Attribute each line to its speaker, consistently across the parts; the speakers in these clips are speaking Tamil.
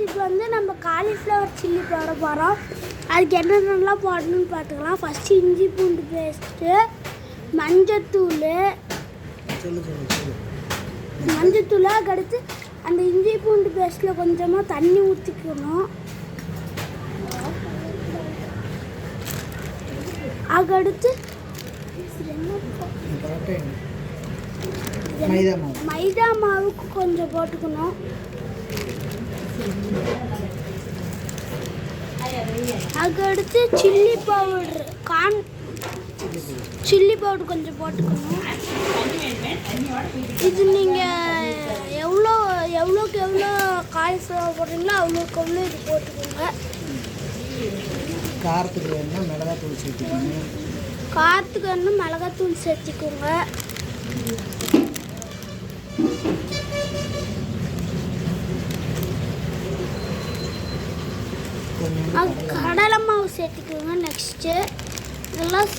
Speaker 1: இப்போ வந்து நம்ம காலிஃப்ளவர் சில்லி போட போகிறோம். அதுக்கு என்னென்னலாம் போடணும்னு பார்த்துக்கலாம். ஃபஸ்ட்டு இஞ்சி பூண்டு பேஸ்ட்டு, மஞ்சத்தூள், அதுக்கடுத்து அந்த இஞ்சி பூண்டு பேஸ்ட்டில் கொஞ்சமாக தண்ணி ஊற்றிக்கணும். அதுக்கடுத்து மைதா மாவுக்கு கொஞ்சம் போட்டுக்கணும். அதுக்கடுத்து சில்லி பவுடர் சில்லி பவுடர் கொஞ்சம் போட்டுக்கணும். இது நீங்கள் எவ்வளோக்கு எவ்வளோ காலிஃப்ளவர் போடுறீங்களோ அவ்வளோக்கு அவ்வளோ இது போட்டுக்கோங்க.
Speaker 2: காரத்துக்கு வேணும்னா மிளகாத்தூள் சேர்த்துக்கோங்க.
Speaker 1: காரத்துக்கு வேணும் மிளகாத்தூள் சேர்த்துக்கோங்க. கடலை மாவு சேர்த்துக்கோங்க. நெக்ஸ்ட்டு இதெல்லாம்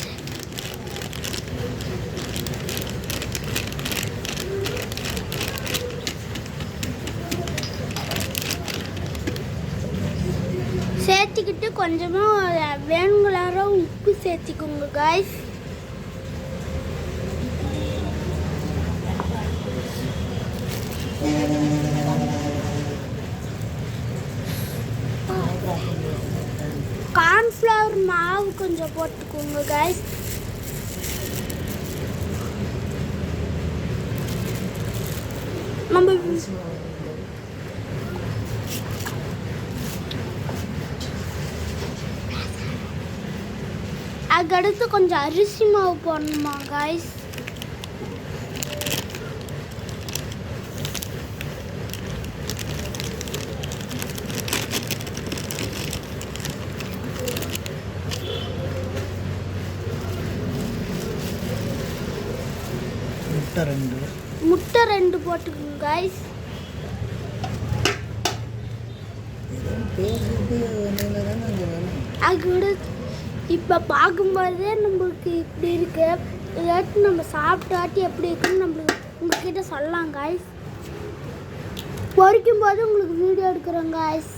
Speaker 1: சேர்த்துக்கிட்டு கொஞ்சமாக வேணுங்களார உப்பு சேர்த்திக்கோங்க காய்ஸ். கார்ன்ஃப்ளவர் மாவு கொஞ்சம் போட்டுக்கோங்க காய்ஸ். நம்ம அதுக்கடுத்து கொஞ்சம் அரிசி மாவு போடணுமா காய்ஸ். முட்டை ரெண்டு போட்டுக்கோங்க காய்ஸ். அதுக்கடுத்து இப்போ பார்க்கும்போதே நம்மளுக்கு இப்படி இருக்கு. இதாச்சும் நம்ம சாப்பிட்டாட்டி எப்படி இருக்குன்னு நம்மளுக்கு உங்ககிட்ட சொல்லலாம் காய்ஸ். பொரிக்கும் போது உங்களுக்கு வீடியோ எடுக்கிறோம் காய்ஸ்.